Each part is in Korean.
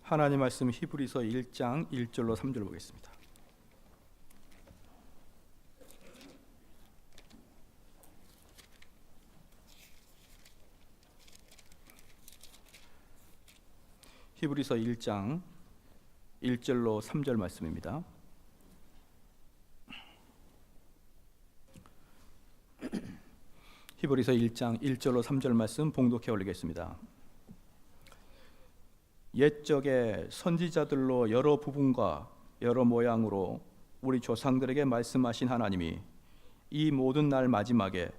하나님 말씀 히브리서 1장 1절로 3절 보겠습니다. 히브리서 1장 1절로 3절 말씀입니다. 히브리서 1장 1절로 3절 말씀 봉독해 올리겠습니다. 옛적에 선지자들로 여러 부분과 여러 모양으로 우리 조상들에게 말씀하신 하나님이 이 모든 날 마지막에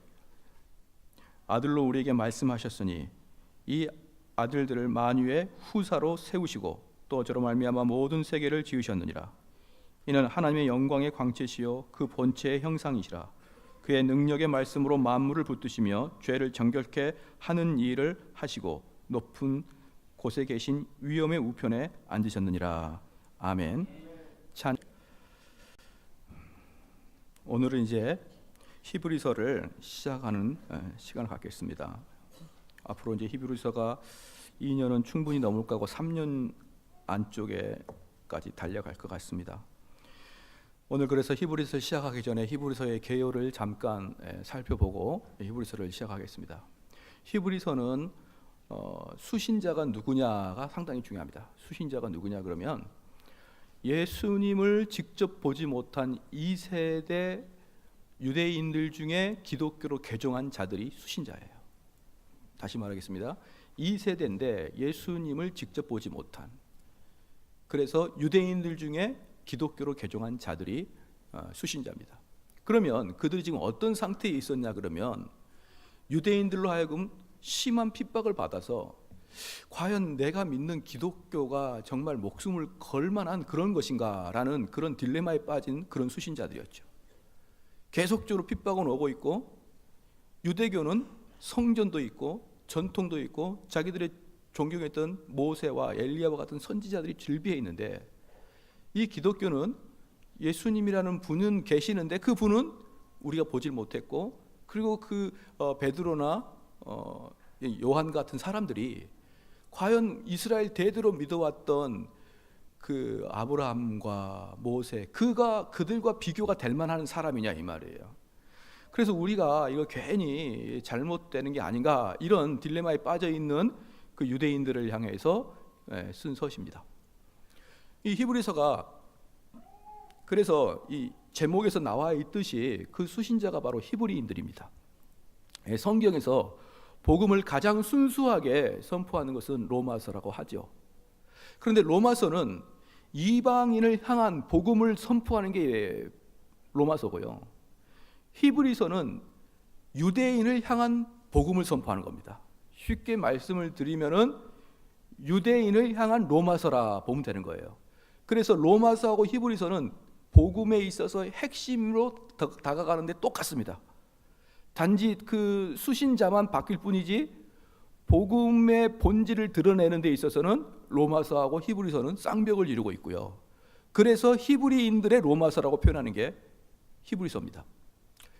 아들로 우리에게 말씀하셨으니 이 아들들을 만유의 후사로 세우시고 또 저로 말미암아 모든 세계를 지으셨느니라. 이는 하나님의 영광의 광채시요 그 본체의 형상이시라. 그의 능력의 말씀으로 만물을 붙드시며 죄를 정결케 하는 일을 하시고 높은 곳에 계신 위엄의 우편에 앉으셨느니라. 아멘. 오늘은 이제 히브리서를 시작하는 시간을 갖겠습니다. 앞으로 이제 히브리서가 2년은 충분히 넘을 거고 3년 안쪽에까지 달려갈 것 같습니다. 오늘 그래서 히브리서를 시작하기 전에 히브리서의 개요를 잠깐 살펴보고 히브리서를 시작하겠습니다. 히브리서는 수신자가 누구냐가 상당히 중요합니다. 수신자가 누구냐 그러면 예수님을 직접 보지 못한 2세대 유대인들 중에 기독교로 개종한 자들이 수신자예요. 다시 말하겠습니다. 2세대인데 예수님을 직접 보지 못한, 그래서 유대인들 중에 기독교로 개종한 자들이 수신자입니다. 그러면 그들이 지금 어떤 상태에 있었냐 그러면 유대인들로 하여금 심한 핍박을 받아서 과연 내가 믿는 기독교가 정말 목숨을 걸 만한 그런 것인가 라는 그런 딜레마에 빠진 그런 수신자들이었죠. 계속적으로 핍박은 오고 있고 유대교는 성전도 있고 전통도 있고 자기들의 존경했던 모세와 엘리야와 같은 선지자들이 즐비해 있는데 이 기독교는 예수님이라는 분은 계시는데 그 분은 우리가 보질 못했고, 그리고 그 베드로나 요한 같은 사람들이 과연 이스라엘 대대로 믿어왔던 그 아브라함과 모세, 그들과 비교가 될 만한 사람이냐 이 말이에요. 그래서 우리가 이거 괜히 잘못되는 게 아닌가 이런 딜레마에 빠져 있는 그 유대인들을 향해서 쓴 서시입니다. 이 히브리서가 그래서 이 제목에서 나와 있듯이 그 수신자가 바로 히브리인들입니다. 성경에서 복음을 가장 순수하게 선포하는 것은 로마서라고 하죠. 그런데 로마서는 이방인을 향한 복음을 선포하는 게 로마서고요. 히브리서는 유대인을 향한 복음을 선포하는 겁니다. 쉽게 말씀을 드리면은 유대인을 향한 로마서라 보면 되는 거예요. 그래서 로마서하고 히브리서는 복음에 있어서 핵심으로 다가가는데 똑같습니다. 단지 그 수신자만 바뀔 뿐이지 복음의 본질을 드러내는 데 있어서는 로마서하고 히브리서는 쌍벽을 이루고 있고요. 그래서 히브리인들의 로마서라고 표현하는 게 히브리서입니다.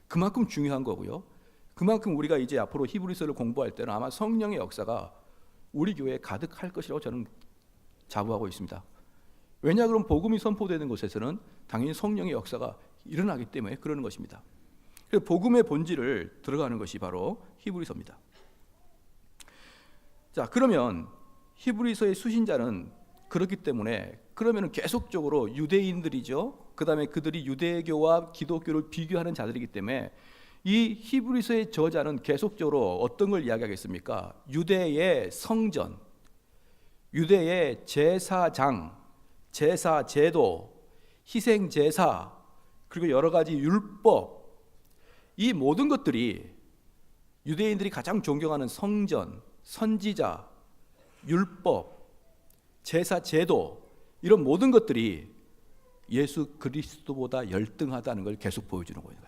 그만큼 중요한 거고요. 그만큼 우리가 이제 앞으로 히브리서를 공부할 때는 아마 성령의 역사가 우리 교회에 가득할 것이라고 저는 자부하고 있습니다. 왜냐 그럼 복음이 선포되는 곳에서는 당연히 성령의 역사가 일어나기 때문에 그러는 것입니다. 그래서 복음의 본질을 들어가는 것이 바로 히브리서입니다. 자, 그러면 히브리서의 수신자는 그렇기 때문에 그러면 계속적으로 유대인들이죠. 그 다음에 그들이 유대교와 기독교를 비교하는 자들이기 때문에 이 히브리서의 저자는 계속적으로 어떤 걸 이야기하겠습니까? 유대의 성전, 유대의 제사장, 제사 제도, 희생 제사, 그리고 여러 가지 율법, 이 모든 것들이 유대인들이 가장 존경하는 성전, 선지자, 율법, 제사 제도, 이런 모든 것들이 예수 그리스도보다 열등하다는 걸 계속 보여주는 거예요.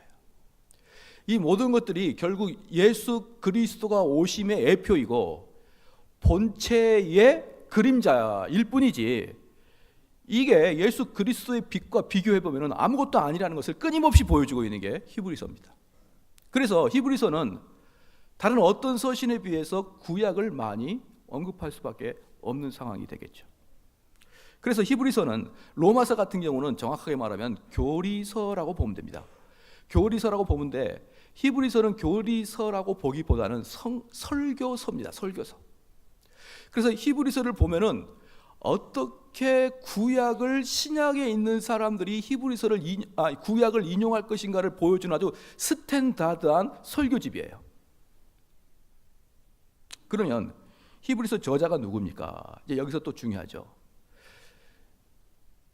이 모든 것들이 결국 예수 그리스도가 오심의 예표이고 본체의 그림자일 뿐이지, 이게 예수 그리스도의 빛과 비교해보면 아무것도 아니라는 것을 끊임없이 보여주고 있는 게 히브리서입니다. 그래서 히브리서는 다른 어떤 서신에 비해서 구약을 많이 언급할 수밖에 없는 상황이 되겠죠. 그래서 히브리서는 로마서 같은 경우는 정확하게 말하면 교리서라고 보면 됩니다. 교리서라고 보면 돼. 히브리서는 교리서라고 보기보다는 설교서입니다. 설교서. 그래서 히브리서를 보면은 어떻게 구약을 신약에 있는 사람들이 구약을 인용할 것인가를 보여주는 아주 스탠다드한 설교집이에요. 그러면 히브리서 저자가 누굽니까? 이제 여기서 또 중요하죠.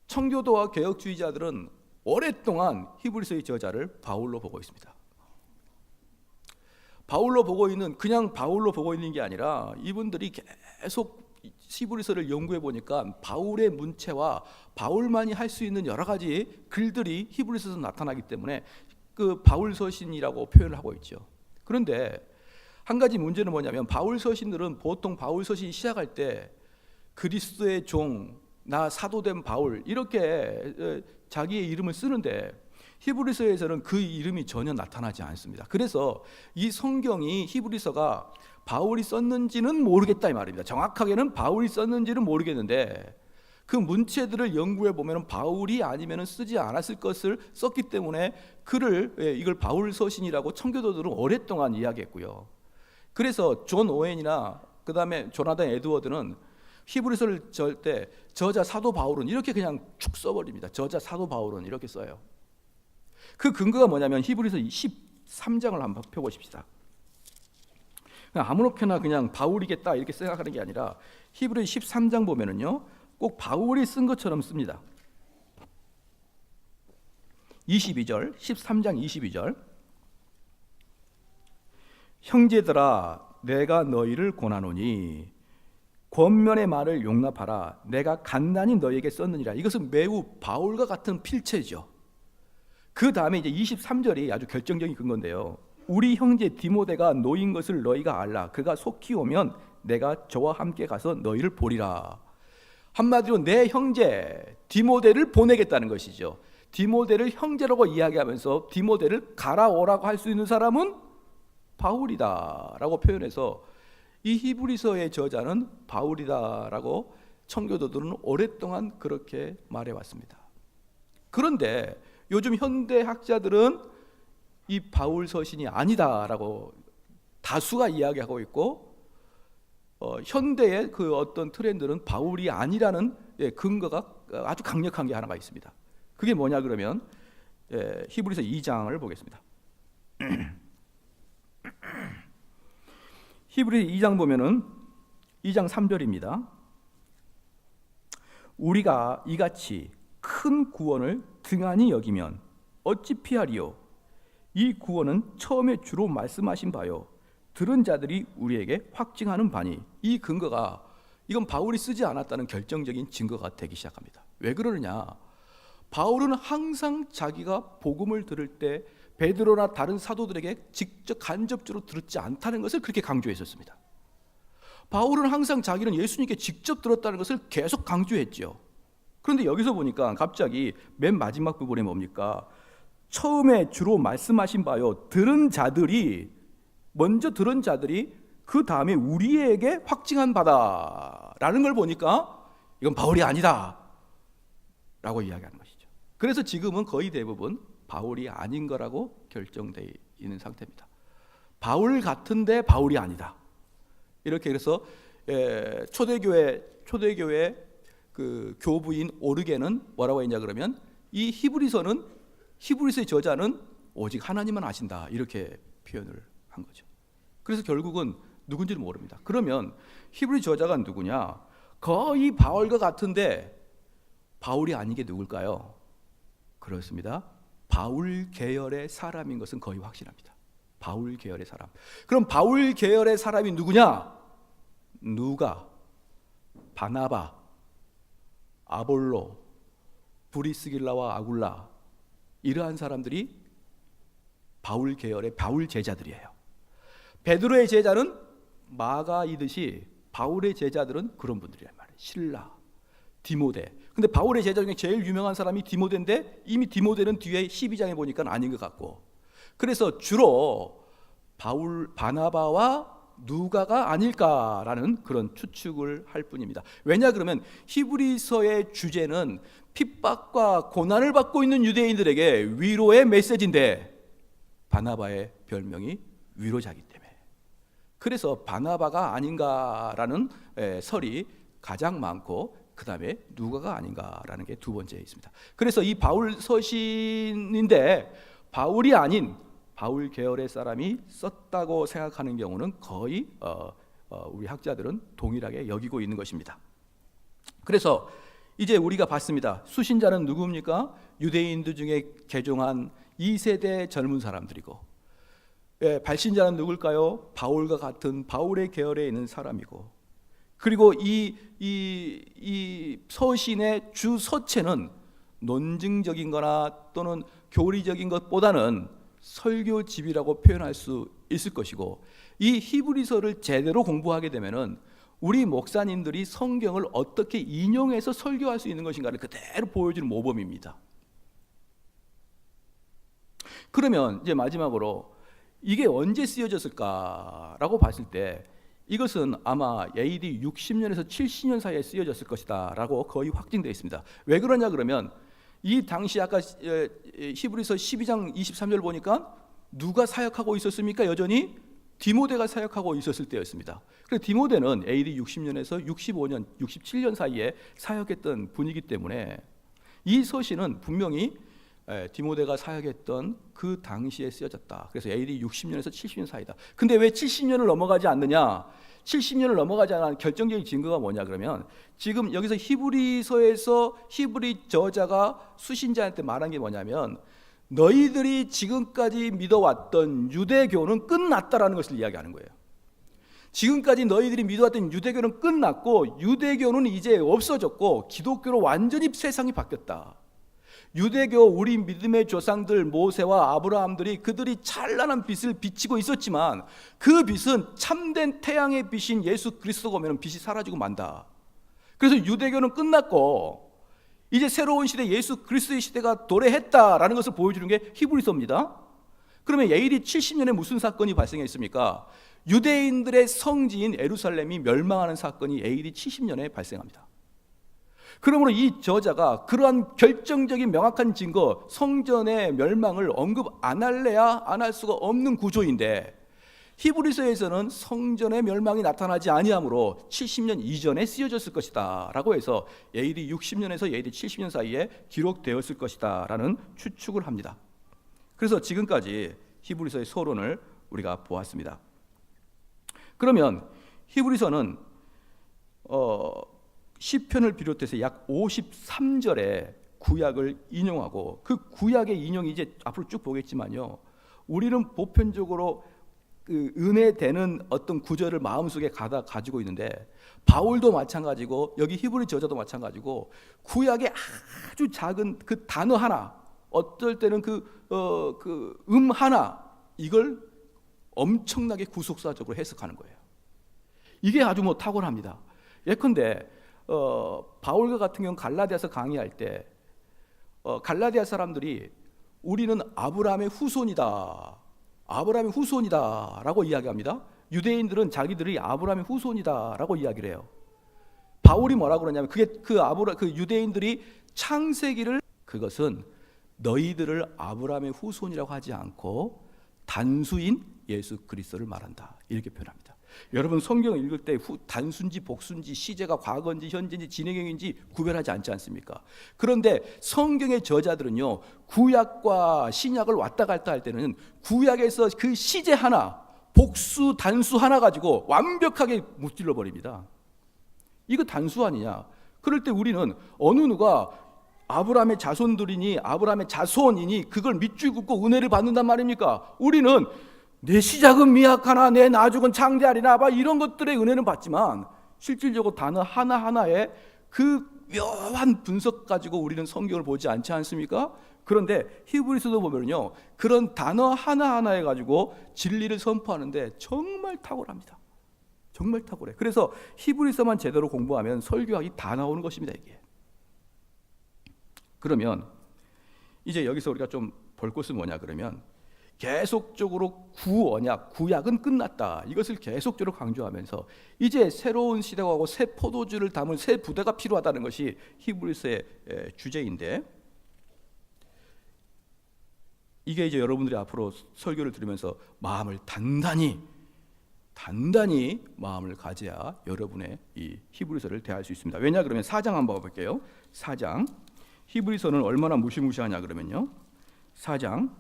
청교도와 개혁주의자들은 오랫동안 히브리서의 저자를 바울로 보고 있습니다. 그냥 바울로 보고 있는 게 아니라 이분들이 계속 히브리서를 연구해 보니까 바울의 문체와 바울만이 할 수 있는 여러 가지 글들이 히브리서에서 나타나기 때문에 그 바울 서신이라고 표현을 하고 있죠. 그런데 한 가지 문제는 뭐냐면 바울 서신들은 보통 바울 서신 시작할 때 그리스도의 종, 나 사도된 바울 이렇게 자기의 이름을 쓰는데 히브리서에서는 그 이름이 전혀 나타나지 않습니다. 그래서 이 성경이 히브리서가 바울이 썼는지는 모르겠다 이 말입니다. 정확하게는 바울이 썼는지는 모르겠는데 그 문체들을 연구해 보면 바울이 아니면 쓰지 않았을 것을 썼기 때문에 이걸 바울 서신이라고 청교도들은 오랫동안 이야기했고요. 그래서 존 오웬이나 그 다음에 조나단 에드워드는 히브리서를 절 때 저자 사도 바울은 이렇게 그냥 축 써버립니다. 저자 사도 바울은 이렇게 써요. 그 근거가 뭐냐면 히브리서 13장을 한번 펴보십시다. 아무렇게나 그냥 바울이겠다 이렇게 생각하는 게 아니라 히브리서 13장 보면은요 꼭 바울이 쓴 것처럼 씁니다. 22절 13장 22절 형제들아 내가 너희를 권하노니 권면의 말을 용납하라. 내가 간단히 너희에게 썼느니라. 이것은 매우 바울과 같은 필체죠. 그 다음에 이제 23절이 아주 결정적인 근거인데요. 우리 형제 디모데가 노인 것을 너희가 알라. 그가 속히 오면 내가 저와 함께 가서 너희를 보리라. 한마디로 내 형제 디모데를 보내겠다는 것이죠. 디모데를 형제라고 이야기하면서 디모데를 가라오라고 할 수 있는 사람은 바울이다라고 표현해서 이 히브리서의 저자는 바울이다라고 청교도들은 오랫동안 그렇게 말해왔습니다. 그런데 요즘 현대 학자들은 이 바울 서신이 아니다라고 다수가 이야기하고 있고 현대의 그 어떤 트렌드는 바울이 아니라는 근거가 아주 강력한 게 하나가 있습니다. 그게 뭐냐 그러면 히브리서 2장을 보겠습니다. 히브리서 2장 보면은 2장 3절입니다. 우리가 이같이 큰 구원을 등한히 여기면 어찌 피하리요? 이 구원은 처음에 주로 말씀하신 바요 들은 자들이 우리에게 확증하는 바니. 이 근거가 이건 바울이 쓰지 않았다는 결정적인 증거가 되기 시작합니다. 왜 그러느냐? 바울은 항상 자기가 복음을 들을 때 베드로나 다른 사도들에게 직접 간접적으로 들었지 않다는 것을 그렇게 강조했었습니다. 바울은 항상 자기는 예수님께 직접 들었다는 것을 계속 강조했죠. 그런데 여기서 보니까 갑자기 맨 마지막 부분에 뭡니까? 처음에 주로 말씀하신 바요 먼저 들은 자들이 그 다음에 우리에게 확증한 바다라는 걸 보니까 이건 바울이 아니다 라고 이야기하는 것이죠. 그래서 지금은 거의 대부분 바울이 아닌 거라고 결정되어 있는 상태입니다. 바울 같은데 바울이 아니다. 이렇게 그래서 초대교회 그 교부인 오르게는 뭐라고 했냐 그러면 이 히브리서의 저자는 오직 하나님만 아신다 이렇게 표현을 한 거죠. 그래서 결국은 누군지는 모릅니다. 그러면 히브리 저자가 누구냐? 거의 바울과 같은데 바울이 아닌 게 누굴까요? 그렇습니다. 바울 계열의 사람인 것은 거의 확실합니다. 바울 계열의 사람. 그럼 바울 계열의 사람이 누구냐? 누가, 바나바, 아볼로, 브리스길라와 아굴라 이러한 사람들이 바울 계열의 바울 제자들이에요. 베드로의 제자는 마가이듯이 바울의 제자들은 그런 분들이란 말이에요. 실라, 디모데. 근데 바울의 제자 중에 제일 유명한 사람이 디모데인데 이미 디모데는 뒤에 12장에 보니까 아닌 것 같고, 그래서 주로 바나바와 누가가 아닐까라는 그런 추측을 할 뿐입니다. 왜냐 그러면 히브리서의 주제는 핍박과 고난을 받고 있는 유대인들에게 위로의 메시지인데 바나바의 별명이 위로자이기 때문에, 그래서 바나바가 아닌가라는 설이 가장 많고 그 다음에 누가가 아닌가라는 게 두 번째에 있습니다. 그래서 이 바울 서신인데 바울이 아닌 바울 계열의 사람이 썼다고 생각하는 경우는 거의 우리 학자들은 동일하게 여기고 있는 것입니다. 그래서 이제 우리가 봤습니다. 수신자는 누구입니까? 유대인들 중에 개종한 2세대 젊은 사람들이고, 발신자는 누굴까요? 바울과 같은 바울의 계열에 있는 사람이고, 그리고 이 서신의 주 서체는 논증적인 거나 또는 교리적인 것보다는 설교집이라고 표현할 수 있을 것이고, 이 히브리서를 제대로 공부하게 되면은 우리 목사님들이 성경을 어떻게 인용해서 설교할 수 있는 것인가를 그대로 보여주는 모범입니다. 그러면 이제 마지막으로 이게 언제 쓰여졌을까라고 봤을 때 이것은 아마 AD 60년에서 70년 사이에 쓰여졌을 것이다 라고 거의 확정되어 있습니다. 왜 그러냐 그러면 이 당시 아까 히브리서 12장 23절 보니까 누가 사역하고 있었습니까? 여전히 디모데가 사역하고 있었을 때였습니다. 그래서 디모데는 AD 60년에서 65년, 67년 사이에 사역했던 분이기 때문에 이 서신은 분명히 디모데가 사역했던 그 당시에 쓰여졌다. 그래서 AD 60년에서 70년 사이다. 근데 왜 70년을 넘어가지 않느냐? 70년을 넘어가지 않은 결정적인 증거가 뭐냐 그러면 지금 여기서 히브리서에서 히브리 저자가 수신자한테 말한 게 뭐냐면 너희들이 지금까지 믿어왔던 유대교는 끝났다라는 것을 이야기하는 거예요. 지금까지 너희들이 믿어왔던 유대교는 끝났고 유대교는 이제 없어졌고 기독교로 완전히 세상이 바뀌었다. 유대교 우리 믿음의 조상들 모세와 아브라함들이 그들이 찬란한 빛을 비치고 있었지만 그 빛은 참된 태양의 빛인 예수 그리스도가 오면 빛이 사라지고 만다. 그래서 유대교는 끝났고 이제 새로운 시대 예수 그리스도의 시대가 도래했다라는 것을 보여주는 게 히브리서입니다. 그러면 AD 70년에 무슨 사건이 발생했습니까? 유대인들의 성지인 예루살렘이 멸망하는 사건이 AD 70년에 발생합니다. 그러므로 이 저자가 그러한 결정적인 명확한 증거, 성전의 멸망을 언급 안 할래야 안 할 수가 없는 구조인데 히브리서에서는 성전의 멸망이 나타나지 아니하므로 70년 이전에 쓰여졌을 것이다 라고 해서 AD 60년에서 AD 70년 사이에 기록되었을 것이다 라는 추측을 합니다. 그래서 지금까지 히브리서의 서론을 우리가 보았습니다. 그러면 히브리서는 시편을 비롯해서 약 53절의 구약을 인용하고 그 구약의 인용이 이제 앞으로 쭉 보겠지만요, 우리는 보편적으로 그 은혜되는 어떤 구절을 마음속에 가지고 있는데 바울도 마찬가지고 여기 히브리 저자도 마찬가지고 구약의 아주 작은 그 단어 하나, 어떨 때는 그 하나, 이걸 엄청나게 구속사적으로 해석하는 거예요. 이게 아주 탁월합니다. 예컨대 바울과 같은 경우는 갈라디아서 강의할 때 갈라디아 사람들이 우리는 아브라함의 후손이다, 아브라함의 후손이다 라고 이야기합니다. 유대인들은 자기들이 아브라함의 후손이다 라고 이야기를 해요. 바울이 뭐라고 그러냐면 그게 그 유대인들이 창세기를 그것은 너희들을 아브라함의 후손이라고 하지 않고 단수인 예수 그리스도를 말한다 이렇게 표현합니다. 여러분 성경을 읽을 때 단순지 복순지 시제가 과거인지 현재인지 진행형인지 구별하지 않지 않습니까? 그런데 성경의 저자들은요 구약과 신약을 왔다 갔다 할 때는 구약에서 그 시제 하나 복수 단수 하나 가지고 완벽하게 무찔러 버립니다. 이거 단수 아니냐? 그럴 때 우리는 어느 누가 아브라함의 자손들이니 아브라함의 자손이니 그걸 밑줄 긋고 은혜를 받는단 말입니까? 우리는 내 시작은 미약하나 내 나중은 창대하리나 봐 이런 것들의 은혜는 받지만 실질적으로 단어 하나하나에 그 묘한 분석 가지고 우리는 성경을 보지 않지 않습니까? 그런데 히브리서도 보면요 그런 단어 하나하나에 가지고 진리를 선포하는데 정말 탁월합니다. 정말 탁월해. 그래서 히브리서만 제대로 공부하면 설교하기 다 나오는 것입니다. 이게. 그러면 이제 여기서 우리가 좀 볼 것은 뭐냐 그러면 계속적으로 구언약, 구약은 끝났다. 이것을 계속적으로 강조하면서 이제 새로운 시대가 오고 새 포도주를 담을 새 부대가 필요하다는 것이 히브리서의 주제인데, 이게 이제 여러분들이 앞으로 설교를 들으면서 마음을 단단히 마음을 가져야 여러분의 이 히브리서를 대할 수 있습니다. 왜냐 그러면 4장 한번 볼게요. 4장. 히브리서는 얼마나 무시무시하냐 그러면요. 4장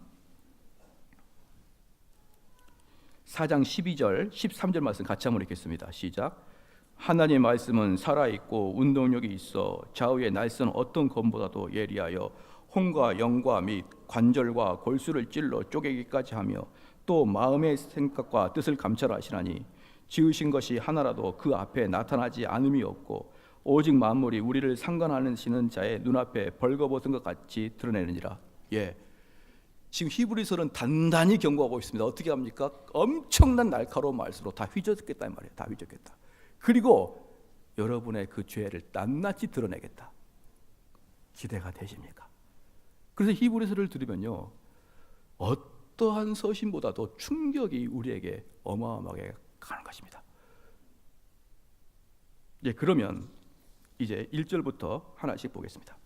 12절 13절 말씀 같이 한번 읽겠습니다. 시작. 하나님의 말씀은 살아있고 운동력이 있어 좌우의 날선 어떤 검보다도 예리하여 혼과 영과 및 관절과 골수를 찔러 쪼개기까지 하며 또 마음의 생각과 뜻을 감찰하시나니 지으신 것이 하나라도 그 앞에 나타나지 않음이 없고 오직 만물이 우리를 상관하시는 자의 눈앞에 벌거벗은 것 같이 드러내느니라. 지금 히브리서는 단단히 경고하고 있습니다. 어떻게 합니까? 엄청난 날카로운 말씀으로 다 휘젓겠다 이 말이에요. 다 휘젓겠다. 그리고 여러분의 그 죄를 낱낱이 드러내겠다. 기대가 되십니까? 그래서 히브리서를 들으면요, 어떠한 서신보다도 충격이 우리에게 어마어마하게 가는 것입니다. 그러면 이제 1절부터 하나씩 보겠습니다.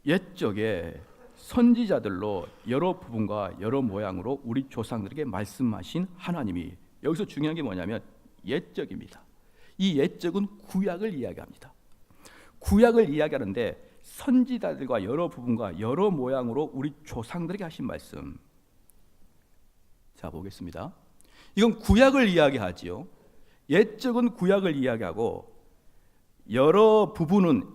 옛적에 선지자들로 여러 부분과 여러 모양으로 우리 조상들에게 말씀하신 하나님이, 여기서 중요한 게 뭐냐면 옛적입니다. 이 옛적은 구약을 이야기합니다. 구약을 이야기하는데 선지자들과 여러 부분과 여러 모양으로 우리 조상들에게 하신 말씀. 자, 보겠습니다. 이건 구약을 이야기하지요. 옛적은 구약을 이야기하고 여러 부분과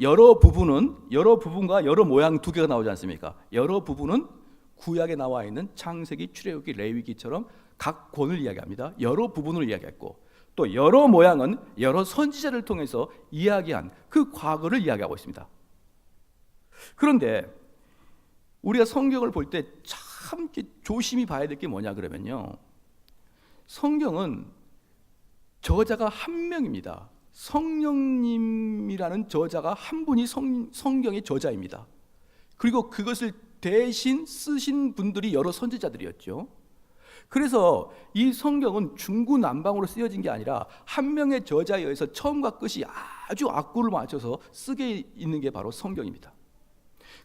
여러 모양 두 개가 나오지 않습니까? 여러 부분은 구약에 나와 있는 창세기, 출애굽기, 레위기처럼 각 권을 이야기합니다. 여러 부분을 이야기했고, 또 여러 모양은 여러 선지자를 통해서 이야기한 그 과거를 이야기하고 있습니다. 그런데 우리가 성경을 볼 때 참 조심히 봐야 될 게 뭐냐 그러면요, 성경은 저자가 한 명입니다. 성령님이라는 저자가 한 분이 성경의 저자입니다. 그리고 그것을 대신 쓰신 분들이 여러 선지자들이었죠. 그래서 이 성경은 중구난방으로 쓰여진 게 아니라 한 명의 저자에 의해서 처음과 끝이 아주 악구를 맞춰서 쓰게 있는 게 바로 성경입니다.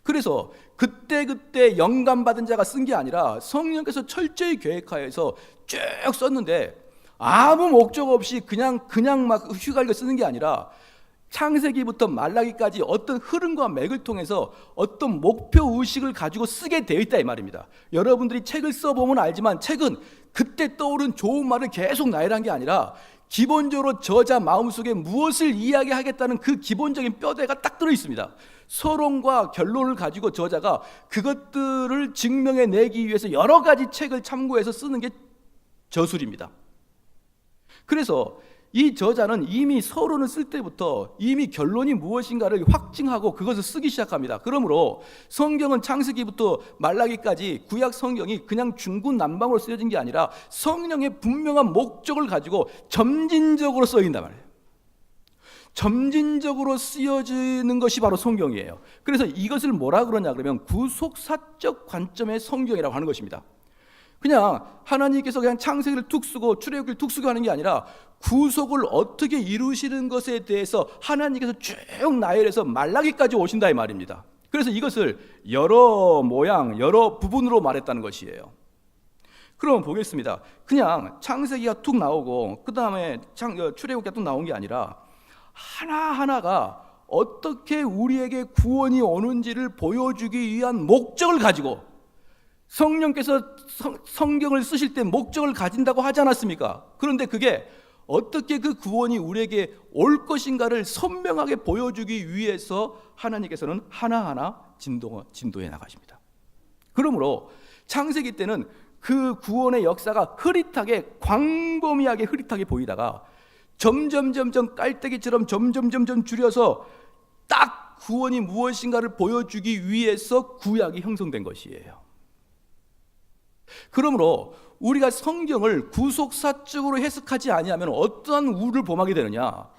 그래서 그때 영감받은 자가 쓴 게 아니라 성령께서 철저히 계획하여서 쭉 썼는데 아무 목적 없이 그냥 막 휘갈겨 쓰는 게 아니라 창세기부터 말라기까지 어떤 흐름과 맥을 통해서 어떤 목표 의식을 가지고 쓰게 되어 있다 이 말입니다. 여러분들이 책을 써보면 알지만 책은 그때 떠오른 좋은 말을 계속 나열한 게 아니라 기본적으로 저자 마음속에 무엇을 이야기하겠다는 그 기본적인 뼈대가 딱 들어 있습니다. 서론과 결론을 가지고 저자가 그것들을 증명해내기 위해서 여러 가지 책을 참고해서 쓰는 게 저술입니다. 그래서 이 저자는 이미 서론을 쓸 때부터 이미 결론이 무엇인가를 확증하고 그것을 쓰기 시작합니다. 그러므로 성경은 창세기부터 말라기까지 구약 성경이 그냥 중구난방으로 쓰여진 게 아니라 성령의 분명한 목적을 가지고 점진적으로 쓰여진단 말이에요. 점진적으로 쓰여지는 것이 바로 성경이에요. 그래서 이것을 뭐라 그러냐 그러면 구속사적 관점의 성경이라고 하는 것입니다. 그냥 하나님께서 그냥 창세기를 툭 쓰고 출애굽기를 툭 쓰고 하는 게 아니라 구속을 어떻게 이루시는 것에 대해서 하나님께서 쭉 나열해서 말라기까지 오신다 이 말입니다. 그래서 이것을 여러 모양, 여러 부분으로 말했다는 것이에요. 그럼 보겠습니다. 그냥 창세기가 툭 나오고 그 다음에 출애굽기가 툭 나온 게 아니라 하나하나가 어떻게 우리에게 구원이 오는지를 보여주기 위한 목적을 가지고, 성령께서 성경을 쓰실 때 목적을 가진다고 하지 않았습니까? 그런데 그게 어떻게 그 구원이 우리에게 올 것인가를 선명하게 보여주기 위해서 하나님께서는 하나하나 진도해 나가십니다. 그러므로 창세기 때는 그 구원의 역사가 흐릿하게, 광범위하게 흐릿하게 보이다가 점점 깔때기처럼 점점 줄여서 딱 구원이 무엇인가를 보여주기 위해서 구약이 형성된 것이에요. 그러므로 우리가 성경을 구속사적으로 해석하지 아니하면 어떠한 우를 범하게 되느냐?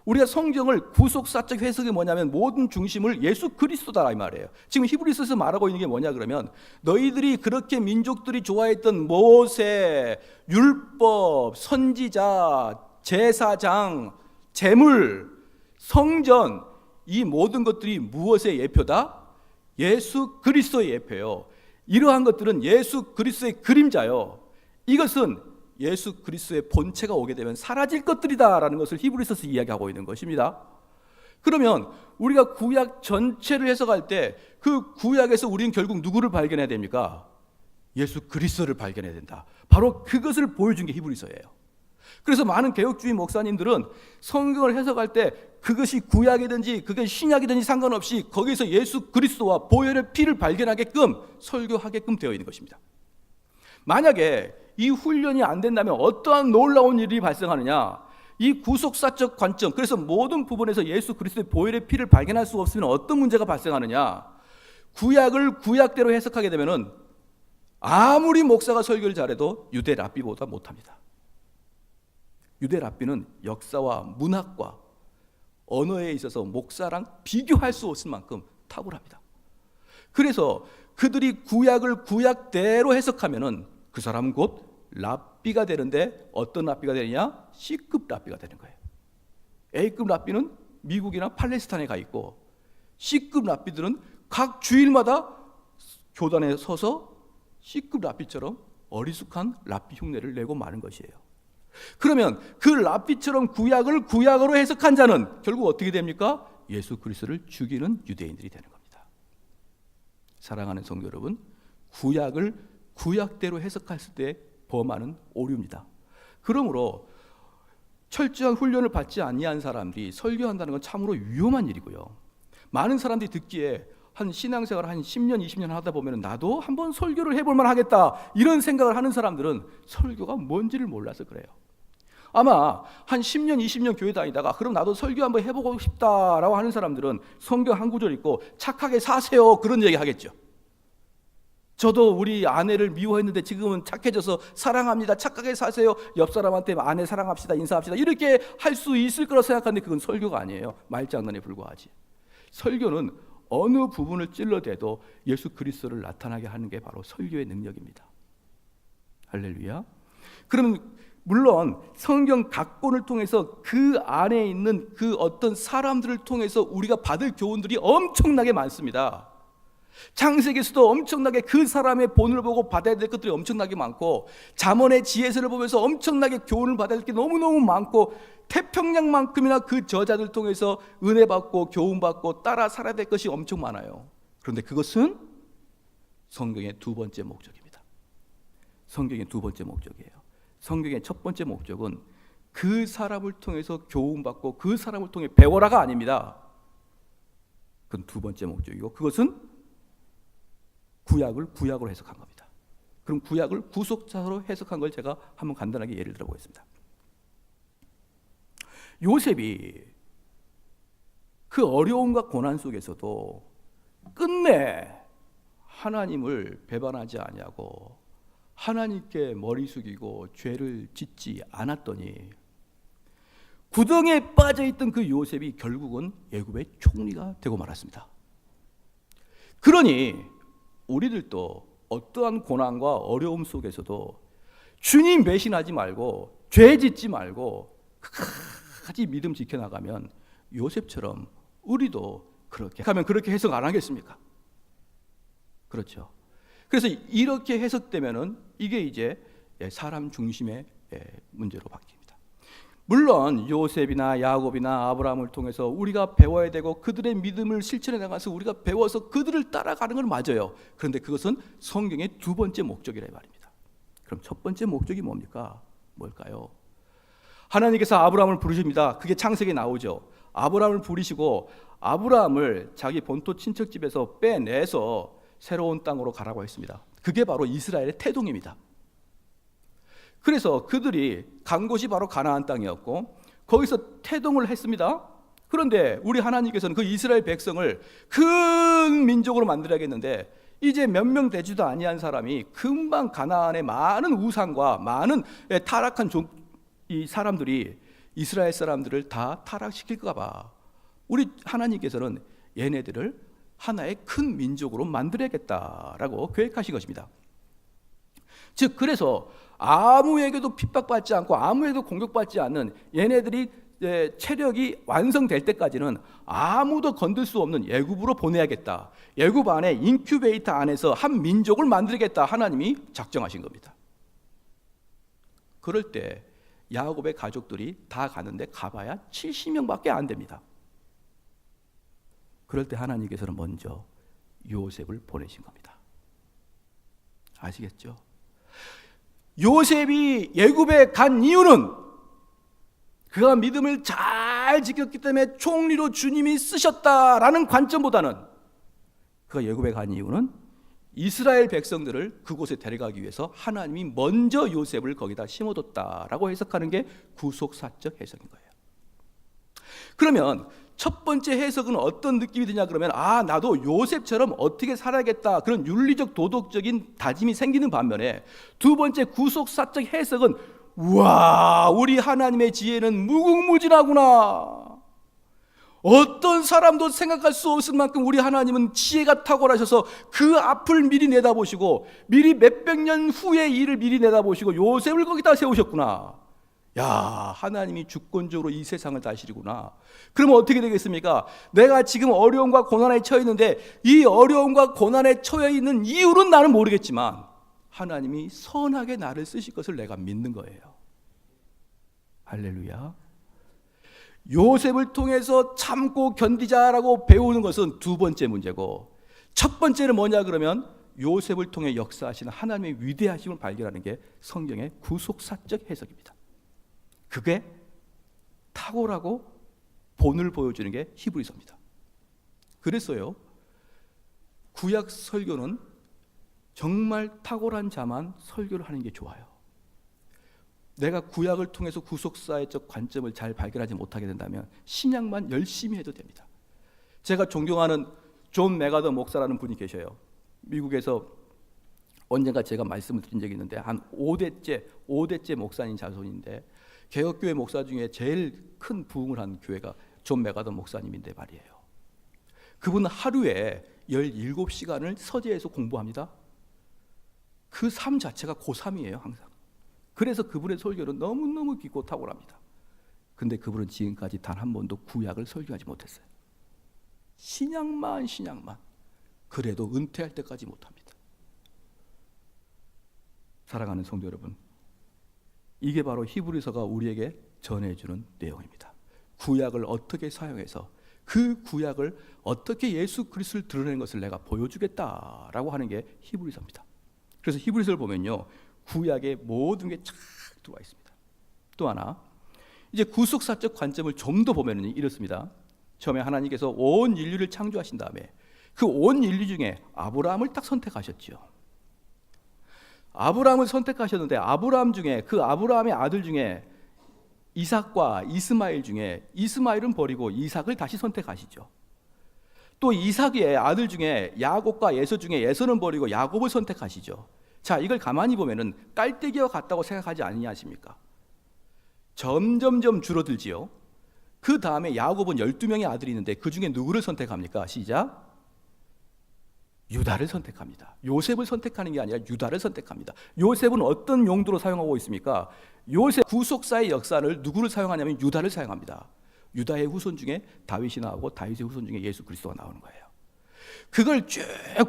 우리가 성경을 구속사적 해석이 뭐냐면 모든 중심을 예수 그리스도다 이 말이에요. 지금 히브리서에서 말하고 있는 게 뭐냐 그러면 너희들이 그렇게 민족들이 좋아했던 모세, 율법, 선지자, 제사장, 제물, 성전, 이 모든 것들이 무엇의 예표다? 예수 그리스도의 예표요. 이러한 것들은 예수 그리스도의 그림자요. 이것은 예수 그리스도의 본체가 오게 되면 사라질 것들이다라는 것을 히브리서에서 이야기하고 있는 것입니다. 그러면 우리가 구약 전체를 해석할 때 그 구약에서 우리는 결국 누구를 발견해야 됩니까? 예수 그리스도를 발견해야 된다. 바로 그것을 보여준 게 히브리서예요. 그래서 많은 개혁주의 목사님들은 성경을 해석할 때 그것이 구약이든지 그게 신약이든지 상관없이 거기서 예수 그리스도와 보혈의 피를 발견하게끔 설교하게끔 되어 있는 것입니다. 만약에 이 훈련이 안 된다면 어떠한 놀라운 일이 발생하느냐? 이 구속사적 관점, 그래서 모든 부분에서 예수 그리스도의 보혈의 피를 발견할 수 없으면 어떤 문제가 발생하느냐? 구약을 구약대로 해석하게 되면은 아무리 목사가 설교를 잘해도 유대 랍비보다 못합니다. 유대 랍비는 역사와 문학과 언어에 있어서 목사랑 비교할 수 없을 만큼 탁월합니다. 그래서 그들이 구약을 구약대로 해석하면은 그 사람은 곧 랍비가 되는데 어떤 랍비가 되느냐? C급 랍비가 되는 거예요. A급 랍비는 미국이나 팔레스타인에 가 있고 C급 랍비들은 각 주일마다 교단에 서서 C급 랍비처럼 어리숙한 랍비 흉내를 내고 마는 것이에요. 그러면 그 랍비처럼 구약을 구약으로 해석한 자는 결국 어떻게 됩니까? 예수 그리스도를 죽이는 유대인들이 되는 겁니다. 사랑하는 성도 여러분, 구약을 구약대로 해석했을 때 범하는 오류입니다. 그러므로 철저한 훈련을 받지 아니한 사람들이 설교한다는 건 참으로 위험한 일이고요. 많은 사람들이 듣기에 한 신앙생활 한 10년, 20년 하다 보면 나도 한번 설교를 해볼 만 하겠다 이런 생각을 하는 사람들은 설교가 뭔지를 몰라서 그래요. 아마 한 10년, 20년 교회 다니다가 그럼 나도 설교 한번 해보고 싶다라고 하는 사람들은 성경 한 구절 읽고 착하게 사세요 그런 얘기 하겠죠. 저도 우리 아내를 미워했는데 지금은 착해져서 사랑합니다. 착하게 사세요. 옆 사람한테 아내 사랑합시다. 인사합시다. 이렇게 할 수 있을 거라고 생각하는데 그건 설교가 아니에요. 말장난에 불과하지. 설교는 어느 부분을 찔러대도 예수 그리스도를 나타나게 하는 게 바로 설교의 능력입니다. 할렐루야. 그럼 물론 성경 각본을 통해서 그 안에 있는 그 어떤 사람들을 통해서 우리가 받을 교훈들이 엄청나게 많습니다. 창세기에서도 엄청나게 그 사람의 본을 보고 받아야 될 것들이 엄청나게 많고 잠언의 지혜서를 보면서 엄청나게 교훈을 받아야 될 게 너무너무 많고 태평양만큼이나 그 저자들 통해서 은혜 받고 교훈 받고 따라 살아야 될 것이 엄청 많아요. 그런데 그것은 성경의 두 번째 목적입니다. 성경의 두 번째 목적이에요. 성경의 첫 번째 목적은 그 사람을 통해서 교훈 받고 그 사람을 통해 배워라가 아닙니다. 그건 두 번째 목적이고 그것은 구약을 구약으로 해석한 겁니다. 그럼 구약을 구속사로 해석한 걸 제가 한번 간단하게 예를 들어보겠습니다. 요셉이 그 어려움과 고난 속에서도 끝내 하나님을 배반하지 아니하고 하나님께 머리 숙이고 죄를 짓지 않았더니 구덩이에 빠져있던 그 요셉이 결국은 애굽의 총리가 되고 말았습니다. 그러니 우리들도 어떠한 고난과 어려움 속에서도 주님 배신하지 말고 죄 짓지 말고 끝까지 믿음 지켜나가면 요셉처럼 우리도 그렇게 하면 그렇게 해석 안 하겠습니까? 그렇죠. 그래서 이렇게 해석되면은 이게 이제 사람 중심의 문제로 바뀝니다. 물론 요셉이나 야곱이나 아브라함을 통해서 우리가 배워야 되고 그들의 믿음을 실천해 나가서 우리가 배워서 그들을 따라가는 건 맞아요. 그런데 그것은 성경의 두 번째 목적이라 말입니다. 그럼 첫 번째 목적이 뭡니까? 뭘까요? 하나님께서 아브라함을 부르십니다. 그게 창세기에 나오죠. 아브라함을 부르시고 아브라함을 자기 본토 친척집에서 빼내서 새로운 땅으로 가라고 했습니다. 그게 바로 이스라엘의 태동입니다. 그래서 그들이 간 곳이 바로 가나안 땅이었고 거기서 태동을 했습니다. 그런데 우리 하나님께서는 그 이스라엘 백성을 큰 민족으로 만들어야겠는데 이제 몇 명 되지도 아니한 사람이 금방 가나안의 많은 우상과 많은 타락한 이 사람들이 이스라엘 사람들을 다 타락시킬까 봐 우리 하나님께서는 얘네들을 하나의 큰 민족으로 만들어야겠다라고 계획하신 것입니다. 즉 그래서 아무에게도 핍박받지 않고 아무에게도 공격받지 않는 얘네들이 체력이 완성될 때까지는 아무도 건들 수 없는 애굽으로 보내야겠다. 애굽 안에 인큐베이터 안에서 한 민족을 만들겠다. 하나님이 작정하신 겁니다. 그럴 때 야곱의 가족들이 다 가는데 가봐야 70명밖에 안 됩니다. 그럴 때 하나님께서는 먼저 요셉을 보내신 겁니다. 아시겠죠? 요셉이 애굽에 간 이유는 그가 믿음을 잘 지켰기 때문에 총리로 주님이 쓰셨다라는 관점보다는 그가 애굽에 간 이유는 이스라엘 백성들을 그곳에 데려가기 위해서 하나님이 먼저 요셉을 거기다 심어뒀다라고 해석하는 게 구속사적 해석인 거예요. 그러면 첫 번째 해석은 어떤 느낌이 드냐 그러면 나도 요셉처럼 어떻게 살아야겠다 그런 윤리적 도덕적인 다짐이 생기는 반면에 두 번째 구속사적 해석은 우와 우리 하나님의 지혜는 무궁무진하구나. 어떤 사람도 생각할 수 없을 만큼 우리 하나님은 지혜가 탁월하셔서 그 앞을 미리 내다보시고 미리 몇백 년 후의 일을 미리 내다보시고 요셉을 거기다 세우셨구나. 야, 하나님이 주권적으로 이 세상을 다스리구나. 그러면 어떻게 되겠습니까? 내가 지금 어려움과 고난에 처해 있는데 이 어려움과 고난에 처해 있는 이유는 나는 모르겠지만 하나님이 선하게 나를 쓰실 것을 내가 믿는 거예요. 할렐루야. 요셉을 통해서 참고 견디자라고 배우는 것은 두 번째 문제고, 첫 번째는 뭐냐 그러면 요셉을 통해 역사하시는 하나님의 위대하심을 발견하는 게 성경의 구속사적 해석입니다. 그게 탁월하고 본을 보여주는 게 히브리서입니다. 그랬어요. 구약 설교는 정말 탁월한 자만 설교를 하는 게 좋아요. 내가 구약을 통해서 구속사회적 관점을 잘 발견하지 못하게 된다면 신약만 열심히 해도 됩니다. 제가 존경하는 존 메가더 목사라는 분이 계셔요. 미국에서 언젠가 제가 말씀을 드린 적이 있는데 한 5대째 목사님 자손인데 개혁교회 목사 중에 제일 큰 부흥을 한 교회가 존 메가더 목사님인데 말이에요. 그분은 하루에 17시간을 서재에서 공부합니다. 그 삶 자체가 고3이에요 항상. 그래서 그분의 설교는 너무너무 깊고 탁월합니다. 근데 그분은 지금까지 단 한 번도 구약을 설교하지 못했어요. 신약만 그래도 은퇴할 때까지 못합니다. 사랑하는 성도 여러분, 이게 바로 히브리서가 우리에게 전해주는 내용입니다. 구약을 어떻게 사용해서 그 구약을 어떻게 예수 그리스도를 드러내는 것을 내가 보여주겠다라고 하는 게 히브리서입니다. 그래서 히브리서를 보면요, 구약의 모든 게 쫙 들어와 있습니다. 또 하나, 이제 구속사적 관점을 좀 더 보면 이렇습니다. 처음에 하나님께서 온 인류를 창조하신 다음에 그 온 인류 중에 아브라함을 딱 선택하셨죠. 아브라함을 선택하셨는데 아브라함 중에 그 아브라함의 아들 중에 이삭과 이스마엘 중에 이스마엘은 버리고 이삭을 다시 선택하시죠. 또 이삭의 아들 중에 야곱과 예서 중에 예서는 버리고 야곱을 선택하시죠. 자, 이걸 가만히 보면은 깔때기와 같다고 생각하지 않으십니까? 점점점 줄어들지요. 그 다음에 야곱은 12명의 아들이 있는데 그 중에 누구를 선택합니까? 시작. 유다를 선택합니다. 요셉을 선택하는 게 아니라 유다를 선택합니다. 요셉은 어떤 용도로 사용하고 있습니까? 요셉 구속사의 역사를 누구를 사용하냐면 유다를 사용합니다. 유다의 후손 중에 다윗이 나오고 다윗의 후손 중에 예수 그리스도가 나오는 거예요. 그걸 쭉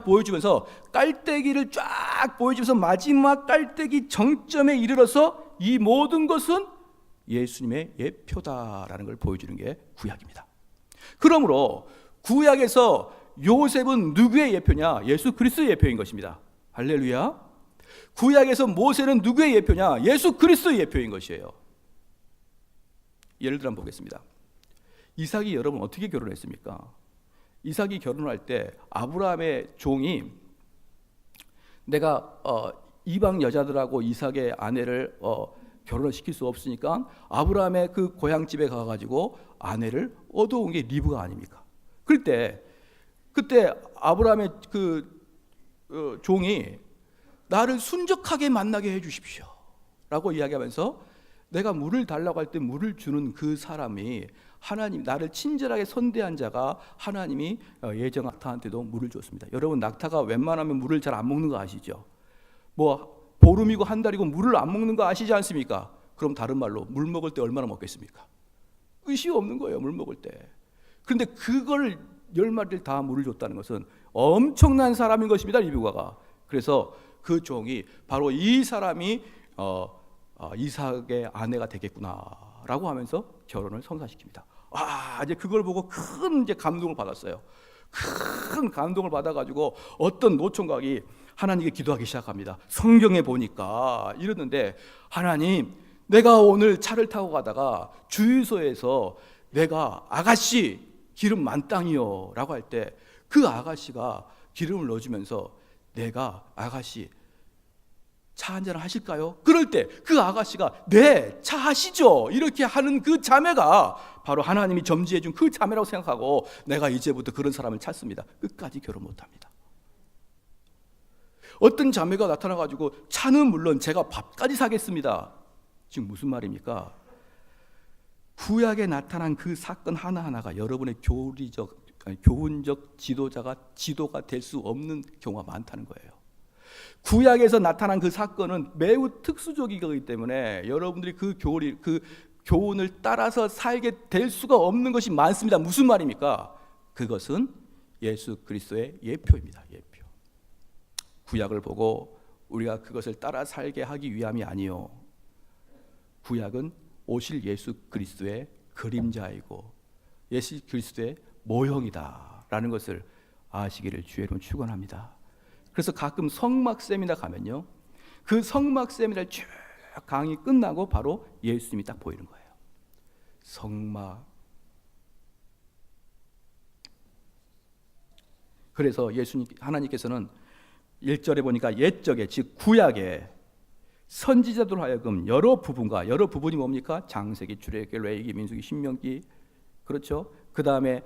보여주면서 깔때기를 쫙 보여주면서 마지막 깔때기 정점에 이르러서 이 모든 것은 예수님의 예표다라는 걸 보여주는 게 구약입니다. 그러므로 구약에서 요셉은 누구의 예표냐? 예수 그리스도의 예표인 것입니다. 할렐루야. 구약에서 모세는 누구의 예표냐? 예수 그리스도의 예표인 것이에요. 예를 들어 한번 보겠습니다. 이삭이 여러분 어떻게 결혼했습니까? 이삭이 결혼할 때 아브라함의 종이 내가 이방 여자들하고 이삭의 아내를 결혼을 시킬 수 없으니까 아브라함의 그 고향집에 가가지고 아내를 얻어온 게 리브가 아닙니까? 그때 아브라함의 종이 나를 순적하게 만나게 해주십시오 라고 이야기하면서 내가 물을 달라고 할 때 물을 주는 그 사람이 하나님, 나를 친절하게 선대한 자가 하나님이 예정 낙타한테도 물을 줬습니다. 여러분, 낙타가 웬만하면 물을 잘 안 먹는 거 아시죠? 뭐 보름이고 한 달이고 물을 안 먹는 거 아시지 않습니까? 그럼 다른 말로 물 먹을 때 얼마나 먹겠습니까? 의식 없는 거예요, 물 먹을 때. 그런데 그걸 10마리를 다 물을 줬다는 것은 엄청난 사람인 것입니다, 리브가가. 그래서 그 종이 바로 이 사람이 이삭의 아내가 되겠구나라고 하면서 결혼을 성사시킵니다. 이제 그걸 보고 큰 이제 감동을 받았어요. 큰 감동을 받아가지고 어떤 노총각이 하나님께 기도하기 시작합니다. 성경에 보니까 이러는데, 하나님, 내가 오늘 차를 타고 가다가 주유소에서 내가 아가씨 기름 만땅이요 라고 할 때 그 아가씨가 기름을 넣어주면서 내가 아가씨 차 한잔 하실까요? 그럴 때 그 아가씨가 네, 차 하시죠 이렇게 하는 그 자매가 바로 하나님이 점지해 준 그 자매라고 생각하고 내가 이제부터 그런 사람을 찾습니다. 끝까지 결혼 못합니다. 어떤 자매가 나타나가지고 차는 물론 제가 밥까지 사겠습니다. 지금 무슨 말입니까? 구약에 나타난 그 사건 하나하나가 여러분의 교훈적 지도가 될 수 없는 경우가 많다는 거예요. 구약에서 나타난 그 사건은 매우 특수적이기 때문에 여러분들이 그 교훈을 따라서 살게 될 수가 없는 것이 많습니다. 무슨 말입니까? 그것은 예수 그리스도의 예표입니다. 예표. 구약을 보고 우리가 그것을 따라 살게 하기 위함이 아니요, 구약은 오실 예수 그리스도의 그림자이고 예수 그리스도의 모형이다라는 것을 아시기를 주의 이름으로 축원합니다. 그래서 가끔 성막 세미나 가면요, 그 성막 세미나를 쭉 강의 끝나고 바로 예수님이 딱 보이는 거예요. 성막. 그래서 하나님께서는 1절에 보니까 옛적에, 즉 구약에 선지자들 하여금 여러 부분이 뭡니까? 창세기, 출애굽기, 레위기, 민수기, 신명기, 그렇죠? 그 다음에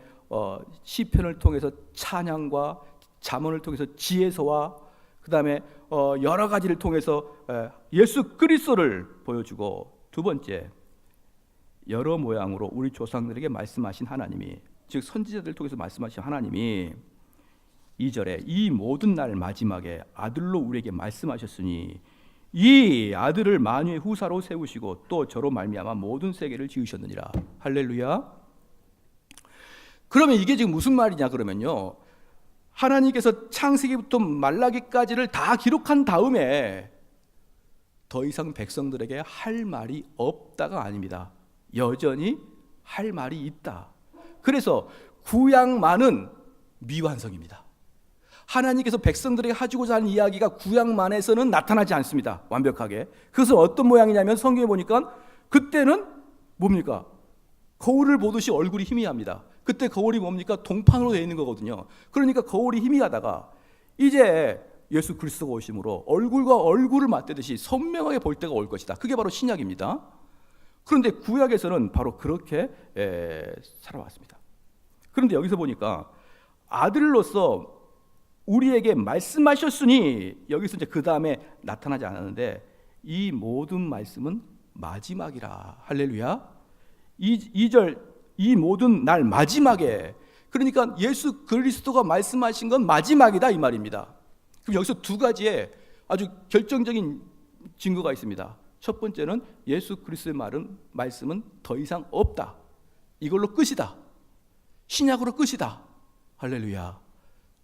시편을 통해서 찬양과 잠언을 통해서 지혜서와 그 다음에 여러 가지를 통해서 예수 그리스도를 보여주고, 두 번째, 여러 모양으로 우리 조상들에게 말씀하신 하나님이, 즉 선지자들을 통해서 말씀하신 하나님이 2절에 이 모든 날 마지막에 아들로 우리에게 말씀하셨으니 이 아들을 만유의 후사로 세우시고 또 저로 말미암아 모든 세계를 지으셨느니라. 할렐루야. 그러면 이게 지금 무슨 말이냐 그러면요, 하나님께서 창세기부터 말라기까지를 다 기록한 다음에 더 이상 백성들에게 할 말이 없다가 아닙니다. 여전히 할 말이 있다. 그래서 구약만은 미완성입니다. 하나님께서 백성들에게 해주고자 하는 이야기가 구약만에서는 나타나지 않습니다. 완벽하게. 그것은 어떤 모양이냐면 성경에 보니까 그때는 뭡니까? 거울을 보듯이 얼굴이 희미합니다. 그때 거울이 뭡니까? 동판으로 되어 있는 거거든요. 그러니까 거울이 희미하다가 이제 예수 그리스도가 오심으로 얼굴과 얼굴을 맞대듯이 선명하게 볼 때가 올 것이다. 그게 바로 신약입니다. 그런데 구약에서는 바로 그렇게 살아왔습니다. 그런데 여기서 보니까 아들로서 우리에게 말씀하셨으니, 여기서 이제 그 다음에 나타나지 않았는데 이 모든 말씀은 마지막이라. 할렐루야. 2절 이 모든 날 마지막에, 그러니까 예수 그리스도가 말씀하신 건 마지막이다 이 말입니다. 그럼 여기서 두 가지의 아주 결정적인 증거가 있습니다. 첫 번째는 예수 그리스도의 말씀은 더 이상 없다. 이걸로 끝이다. 신약으로 끝이다. 할렐루야.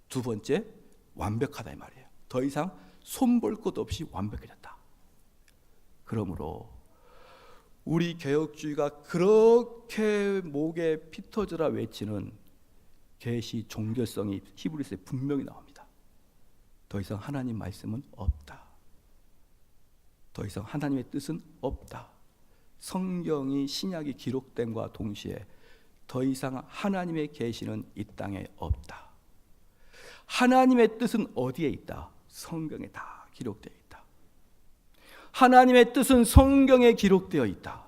두 번째, 완벽하다 이 말이에요. 더 이상 손볼 것 없이 완벽해졌다. 그러므로 우리 개혁주의가 그렇게 목에 피 터져라 외치는 계시 종교성이 히브리서에 분명히 나옵니다. 더 이상 하나님 말씀은 없다. 더 이상 하나님의 뜻은 없다. 성경이 신약이 기록됨과 동시에 더 이상 하나님의 계시는 이 땅에 없다. 하나님의 뜻은 어디에 있다? 성경에 다 기록되어 있다. 하나님의 뜻은 성경에 기록되어 있다.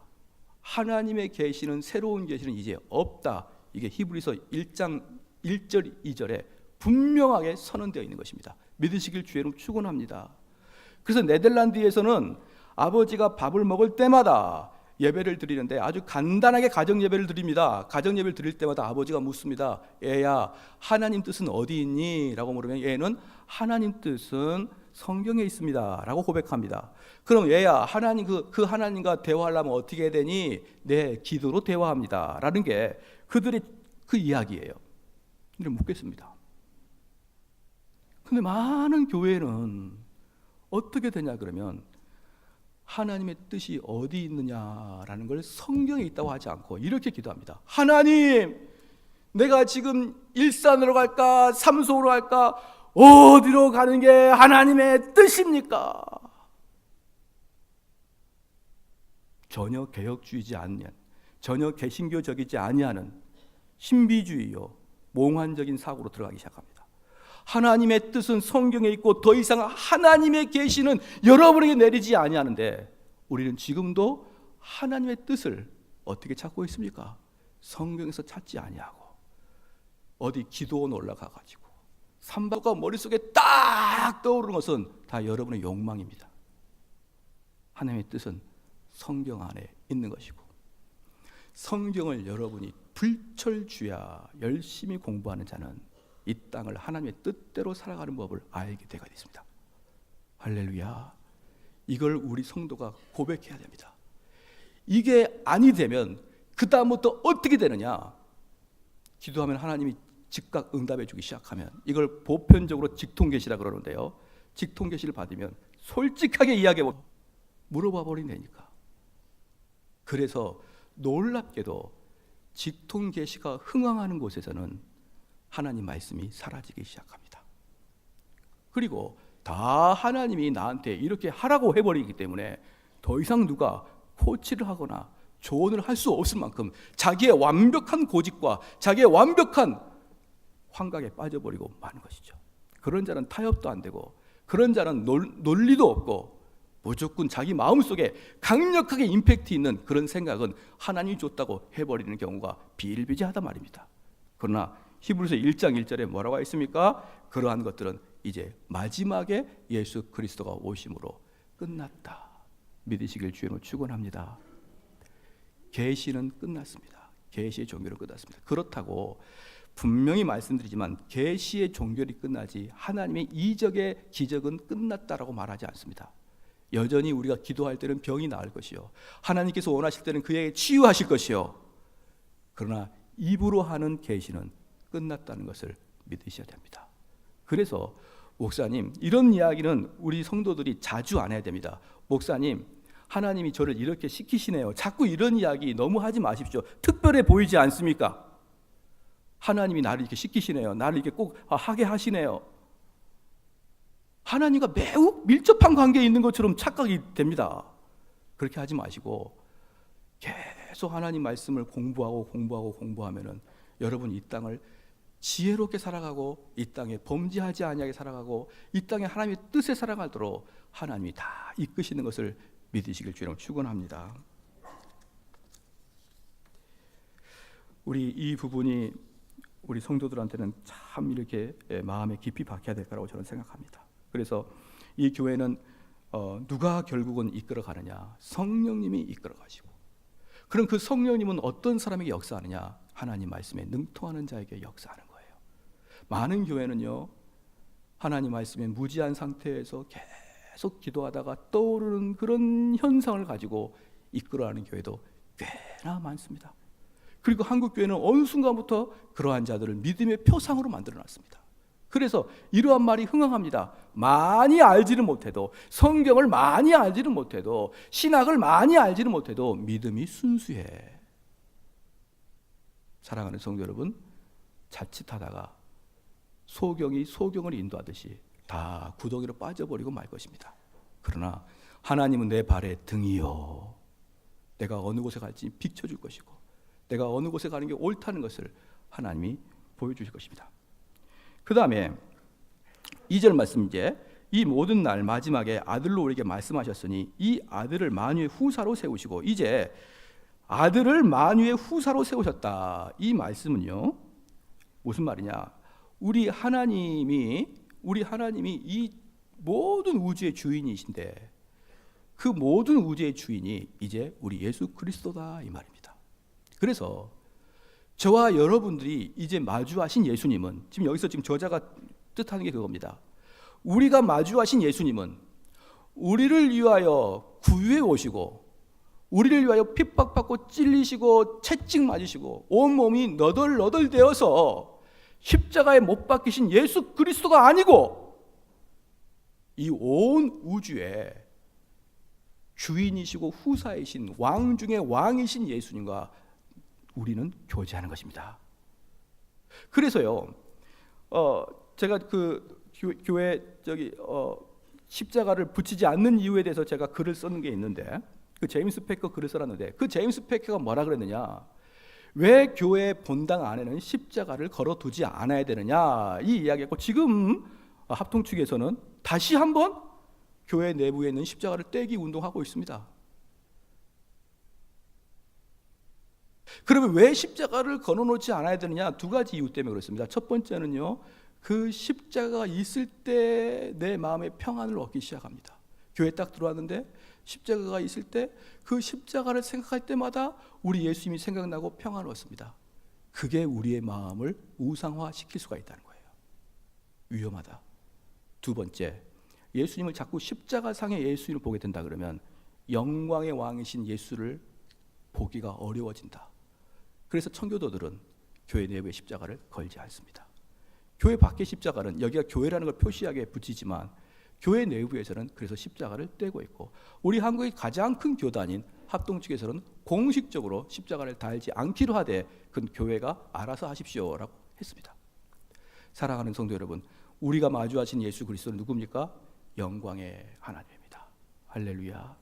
하나님의 계시는, 새로운 계시는 이제 없다. 이게 히브리서 1장 1절 2절에 분명하게 선언되어 있는 것입니다. 믿으시길 주의로 축원합니다. 그래서 네덜란드에서는 아버지가 밥을 먹을 때마다 예배를 드리는데 아주 간단하게 가정 예배를 드립니다. 가정 예배를 드릴 때마다 아버지가 묻습니다. 얘야, 하나님 뜻은 어디 있니? 라고 물으면 얘는 하나님 뜻은 성경에 있습니다 라고 고백합니다. 그럼 얘야, 하나님 그 하나님과 대화하려면 어떻게 해야 되니? 네, 기도로 대화합니다 라는 게 그들의 그 이야기예요. 근데 묻겠습니다. 근데 많은 교회는 어떻게 되냐 그러면 하나님의 뜻이 어디 있느냐라는 걸 성경에 있다고 하지 않고 이렇게 기도합니다. 하나님, 내가 지금 일산으로 갈까 삼소로 갈까 어디로 가는 게 하나님의 뜻입니까? 전혀 개혁주의지 않는, 전혀 개신교적이지 아니하는 신비주의요 몽환적인 사고로 들어가기 시작합니다. 하나님의 뜻은 성경에 있고 더 이상 하나님의 계시는 여러분에게 내리지 아니하는데 우리는 지금도 하나님의 뜻을 어떻게 찾고 있습니까? 성경에서 찾지 아니하고 어디 기도원 올라가 가지고 삼박과 머릿속에 딱 떠오르는 것은 다 여러분의 욕망입니다. 하나님의 뜻은 성경 안에 있는 것이고 성경을 여러분이 불철주야 열심히 공부하는 자는 이 땅을 하나님의 뜻대로 살아가는 법을 알게 되게 됐습니다. 할렐루야. 이걸 우리 성도가 고백해야 됩니다. 이게 아니 되면 그 다음부터 어떻게 되느냐? 기도하면 하나님이 즉각 응답해 주기 시작하면 이걸 보편적으로 직통계시라 그러는데요. 직통계시를 받으면 솔직하게 이야기해 물어봐 버린다니까. 그래서 놀랍게도 직통계시가 흥황하는 곳에서는 하나님 말씀이 사라지기 시작합니다. 그리고 다 하나님이 나한테 이렇게 하라고 해버리기 때문에 더 이상 누가 코치를 하거나 조언을 할 수 없을 만큼 자기의 완벽한 고집과 자기의 완벽한 환각에 빠져버리고 마는 것이죠. 그런 자는 타협도 안 되고 그런 자는 논리도 없고 무조건 자기 마음속에 강력하게 임팩트 있는 그런 생각은 하나님이 줬다고 해버리는 경우가 비일비재하단 말입니다. 그러나 히브리서 1장 1절에 뭐라고 했습니까? 그러한 것들은 이제 마지막에 예수 그리스도가 오심으로 끝났다. 믿으시길 주님으로 축원합니다. 계시는 끝났습니다. 계시의 종교는 끝났습니다. 그렇다고 분명히 말씀드리지만 계시의 종교이 끝나지 하나님의 이적의 기적은 끝났다라고 말하지 않습니다. 여전히 우리가 기도할 때는 병이 나을 것이요 하나님께서 원하실 때는 그에게 치유하실 것이요 그러나 입으로 하는 계시는 끝났다는 것을 믿으셔야 됩니다. 그래서 목사님, 이런 이야기는 우리 성도들이 자주 안 해야 됩니다. 목사님, 하나님이 저를 이렇게 시키시네요. 자꾸 이런 이야기 너무 하지 마십시오. 특별해 보이지 않습니까? 하나님이 나를 이렇게 시키시네요. 나를 이렇게 꼭 하게 하시네요. 하나님과 매우 밀접한 관계에 있는 것처럼 착각이 됩니다. 그렇게 하지 마시고 계속 하나님 말씀을 공부하면은 여러분 이 땅을 지혜롭게 살아가고 이 땅에 범죄하지 아니하게 살아가고 이 땅에 하나님의 뜻에 살아가도록 하나님이 다 이끄시는 것을 믿으시길 주님으로 축원합니다. 우리 이 부분이 우리 성도들한테는 참 이렇게 마음에 깊이 박혀야 될 거라고 저는 생각합니다. 그래서 이 교회는 누가 결국은 이끌어 가느냐? 성령님이 이끌어 가시고 그럼 그 성령님은 어떤 사람에게 역사하느냐? 하나님 말씀에 능통하는 자에게 역사하는 거예요. 많은 교회는요 하나님 말씀에 무지한 상태에서 계속 기도하다가 떠오르는 그런 현상을 가지고 이끌어가는 교회도 꽤나 많습니다. 그리고 한국 교회는 어느 순간부터 그러한 자들을 믿음의 표상으로 만들어놨습니다. 그래서 이러한 말이 흥황합니다. 많이 알지는 못해도 성경을 많이 알지는 못해도 신학을 많이 알지는 못해도 믿음이 순수해. 사랑하는 성도 여러분, 자칫하다가 소경을 인도하듯이 다 구덩이로 빠져버리고 말 것입니다. 그러나 하나님은 내 발의 등이요 내가 어느 곳에 갈지 비춰줄 것이고 내가 어느 곳에 가는 게 옳다는 것을 하나님이 보여주실 것입니다. 그 다음에 2절 말씀 이제 이 모든 날 마지막에 아들로 우리에게 말씀하셨으니 이 아들을 만유의 후사로 세우시고 이제 아들을 만유의 후사로 세우셨다. 이 말씀은요 무슨 말이냐? 우리 하나님이 이 모든 우주의 주인이신데 그 모든 우주의 주인이 이제 우리 예수 그리스도다 이 말입니다. 그래서 저와 여러분들이 이제 마주하신 예수님은, 지금 여기서 지금 저자가 뜻하는 게 그겁니다. 우리가 마주하신 예수님은 우리를 위하여 구유해 오시고, 우리를 위하여 핍박받고 찔리시고 채찍 맞으시고 온몸이 너덜너덜 되어서 십자가에 못 박히신 예수 그리스도가 아니고 이 온 우주의 주인이시고 후사이신 왕 중의 왕이신 예수님과 우리는 교제하는 것입니다. 그래서요, 제가 그 교회 십자가를 붙이지 않는 이유에 대해서 제가 글을 쓰는 게 있는데, 그 제임스 패커 글을 써놨는데, 그 제임스 패커가 뭐라 그랬느냐, 왜 교회 본당 안에는 십자가를 걸어두지 않아야 되느냐 이 이야기했고, 지금 합통 측에서는 다시 한번 교회 내부에 있는 십자가를 떼기 운동하고 있습니다. 그러면 왜 십자가를 걸어놓지 않아야 되느냐? 두 가지 이유 때문에 그렇습니다. 첫 번째는요, 그 십자가가 있을 때 내 마음의 평안을 얻기 시작합니다. 교회에 딱 들어왔는데 십자가가 있을 때 그 십자가를 생각할 때마다 우리 예수님이 생각나고 평안을 얻습니다. 그게 우리의 마음을 우상화시킬 수가 있다는 거예요. 위험하다. 두 번째, 예수님을 자꾸 십자가상의 예수님을 보게 된다 그러면 영광의 왕이신 예수를 보기가 어려워진다. 그래서 청교도들은 교회 내부의 십자가를 걸지 않습니다. 교회 밖의 십자가는 여기가 교회라는 걸 표시하게 붙이지만 교회 내부에서는 그래서 십자가를 떼고 있고, 우리 한국의 가장 큰 교단인 합동 측에서는 공식적으로 십자가를 달지 않기로 하되 그 교회가 알아서 하십시오라고 했습니다. 사랑하는 성도 여러분, 우리가 마주하신 예수 그리스도는 누굽니까? 영광의 하나님입니다. 할렐루야.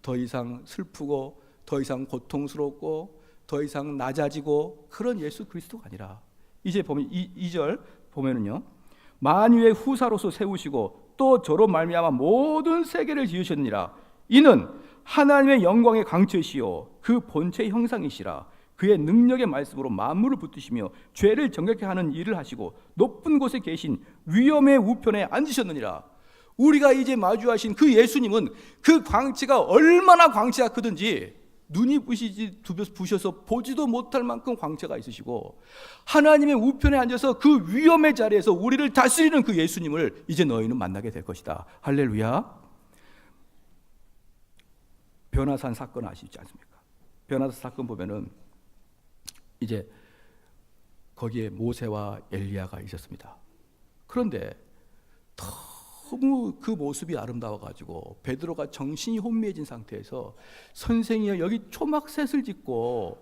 더 이상 슬프고 더 이상 고통스럽고 더 이상 낮아지고 그런 예수 그리스도가 아니라, 이제 보면 2절 보면은요, 만유의 후사로서 세우시고 또 저로 말미암아 모든 세계를 지으셨느니라. 이는 하나님의 영광의 강체시요 그 본체의 형상이시라. 그의 능력의 말씀으로 만물을 붙드시며 죄를 정결케 하는 일을 하시고 높은 곳에 계신 위엄의 우편에 앉으셨느니라. 우리가 이제 마주하신 그 예수님은 그 광채가 얼마나 광채가 크든지 눈이 부셔서 보지도 못할 만큼 광채가 있으시고, 하나님의 우편에 앉아서 그 위엄의 자리에서 우리를 다스리는 그 예수님을 이제 너희는 만나게 될 것이다. 할렐루야. 변화산 사건 아시지 않습니까? 변화산 사건 보면은 이제 거기에 모세와 엘리야가 있었습니다. 그런데 너무 그 모습이 아름다워가지고 베드로가 정신이 혼미해진 상태에서 선생이여 여기 초막셋을 짓고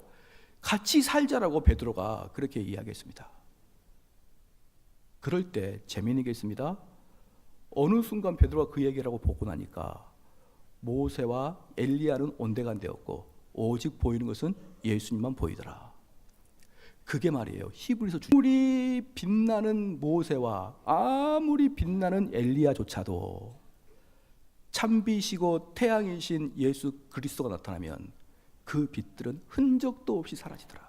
같이 살자라고 베드로가 그렇게 이야기했습니다. 그럴 때 재미있는 게 있습니다. 어느 순간 베드로가 그 얘기를 하고 보고 나니까 모세와 엘리야는 온데간데였고 오직 보이는 것은 예수님만 보이더라. 그게 말이에요. 히브리서 아무리 빛나는 모세와 아무리 빛나는 엘리야조차도 참빛이고 태양이신 예수 그리스도가 나타나면 그 빛들은 흔적도 없이 사라지더라.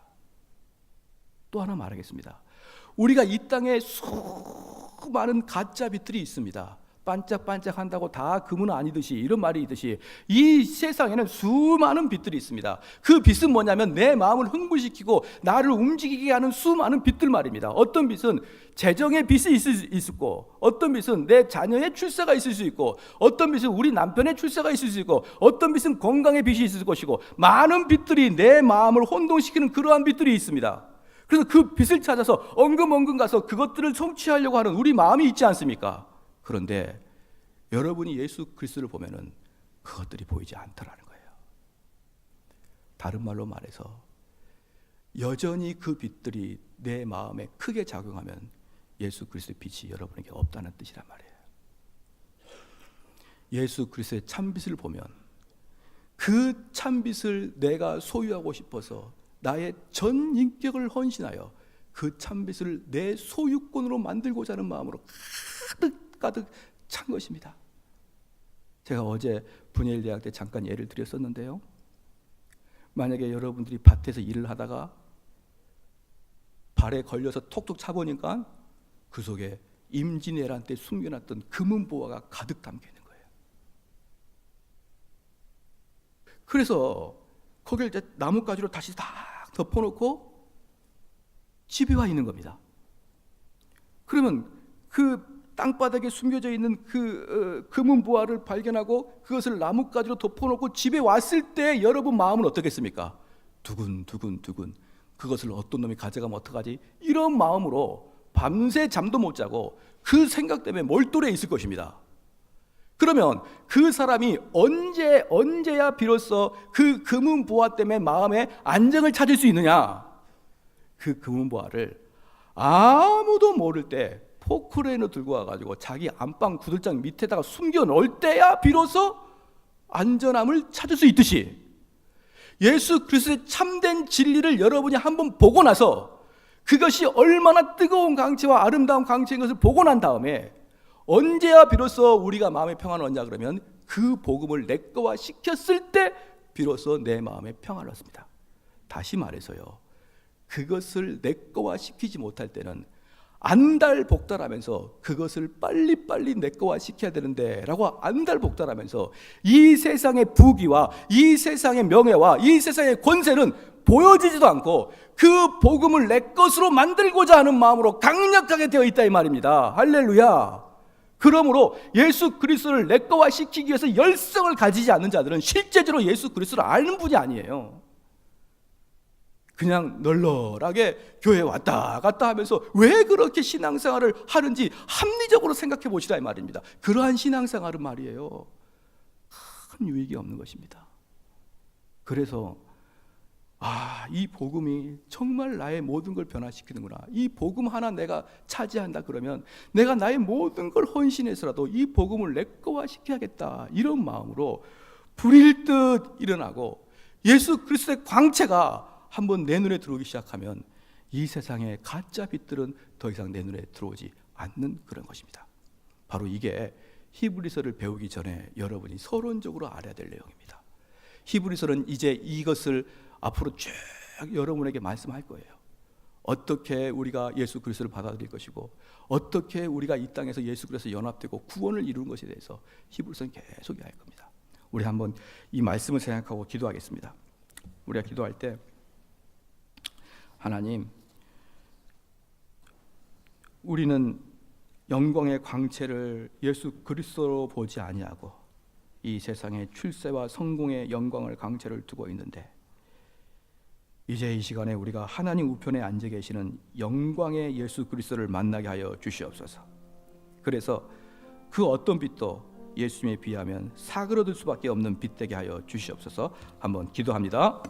또 하나 말하겠습니다. 우리가 이 땅에 수많은 가짜 빛들이 있습니다. 반짝반짝한다고 다 금은 아니듯이, 이런 말이 있듯이 이 세상에는 수많은 빛들이 있습니다. 그 빛은 뭐냐면 내 마음을 흥분시키고 나를 움직이게 하는 수많은 빛들 말입니다. 어떤 빛은 재정의 빛이 있을 수 있고, 어떤 빛은 내 자녀의 출세가 있을 수 있고, 어떤 빛은 우리 남편의 출세가 있을 수 있고, 어떤 빛은 건강의 빛이 있을 것이고, 많은 빛들이 내 마음을 혼동시키는 그러한 빛들이 있습니다. 그래서 그 빛을 찾아서 엉금엉금 가서 그것들을 성취하려고 하는 우리 마음이 있지 않습니까? 그런데 여러분이 예수 그리스도를 보면은 그것들이 보이지 않더라는 거예요. 다른 말로 말해서 여전히 그 빛들이 내 마음에 크게 작용하면 예수 그리스도의 빛이 여러분에게 없다는 뜻이란 말이에요. 예수 그리스도의 참빛을 보면 그 참빛을 내가 소유하고 싶어서 나의 전 인격을 헌신하여 그 참빛을 내 소유권으로 만들고자 하는 마음으로 가득 찬 것입니다. 제가 어제 분야일 대학 때 잠깐 예를 드렸었는데요. 만약에 여러분들이 밭에서 일을 하다가 발에 걸려서 톡톡 차보니까 그 속에 임진왜란 때 숨겨놨던 금은보화가 가득 담겨 있는 거예요. 그래서 거기를 이제 나뭇가지로 다시 딱 덮어놓고 집에 와 있는 겁니다. 그러면 그 땅바닥에 숨겨져 있는 그 금은 보화를 발견하고 그것을 나뭇가지로 덮어놓고 집에 왔을 때 여러분 마음은 어떻겠습니까? 두근두근 그것을 어떤 놈이 가져가면 어떡하지? 이런 마음으로 밤새 잠도 못 자고 그 생각 때문에 몰두해 있을 것입니다. 그러면 그 사람이 언제야 비로소 그 금은 보화 때문에 마음에 안정을 찾을 수 있느냐? 그 금은 보화를 아무도 모를 때 포크레인을 들고 와가지고 자기 안방 구들장 밑에다가 숨겨 놓을 때야 비로소 안전함을 찾을 수 있듯이 예수 그리스도의 참된 진리를 여러분이 한번 보고 나서 그것이 얼마나 뜨거운 강체와 아름다운 강체인 것을 보고 난 다음에 언제야 비로소 우리가 마음의 평안을 얻냐 그러면 그 복음을 내 거화 시켰을 때 비로소 내 마음의 평안을 얻습니다. 다시 말해서요, 그것을 내 거화 시키지 못할 때는 안달복달하면서 그것을 빨리빨리 내 거화 시켜야 되는데 라고 안달복달하면서 이 세상의 부귀와 이 세상의 명예와 이 세상의 권세는 보여지지도 않고 그 복음을 내 것으로 만들고자 하는 마음으로 강력하게 되어 있다 이 말입니다. 할렐루야. 그러므로 예수 그리스도를 내 거화 시키기 위해서 열성을 가지지 않는 자들은 실제적으로 예수 그리스도를 아는 분이 아니에요. 그냥 널널하게 교회에 왔다 갔다 하면서 왜 그렇게 신앙생활을 하는지 합리적으로 생각해 보시라 이 말입니다. 그러한 신앙생활은 말이에요, 큰 유익이 없는 것입니다. 그래서 이 복음이 정말 나의 모든 걸 변화시키는구나, 이 복음 하나 내가 차지한다 그러면 내가 나의 모든 걸 헌신해서라도 이 복음을 내 거화 시켜야겠다, 이런 마음으로 불일 듯 일어나고 예수 그리스도의 광채가 한번 내 눈에 들어오기 시작하면 이 세상의 가짜 빛들은 더 이상 내 눈에 들어오지 않는 그런 것입니다. 바로 이게 히브리서를 배우기 전에 여러분이 서론적으로 알아야 될 내용입니다. 히브리서는 이제 이것을 앞으로 쭉 여러분에게 말씀할 거예요. 어떻게 우리가 예수 그리스도를 받아들일 것이고 어떻게 우리가 이 땅에서 예수 그리스도에 연합되고 구원을 이루는 것에 대해서 히브리서는 계속 이야기할 겁니다. 우리 한번 이 말씀을 생각하고 기도하겠습니다. 우리가 기도할 때 하나님, 우리는 영광의 광채를 예수 그리스도로 보지 아니하고 이 세상의 출세와 성공의 영광을 광채를 두고 있는데 이제 이 시간에 우리가 하나님 우편에 앉아 계시는 영광의 예수 그리스도를 만나게 하여 주시옵소서. 그래서 그 어떤 빛도 예수님에 비하면 사그러들 수밖에 없는 빛 되게 하여 주시옵소서. 한번 기도합니다.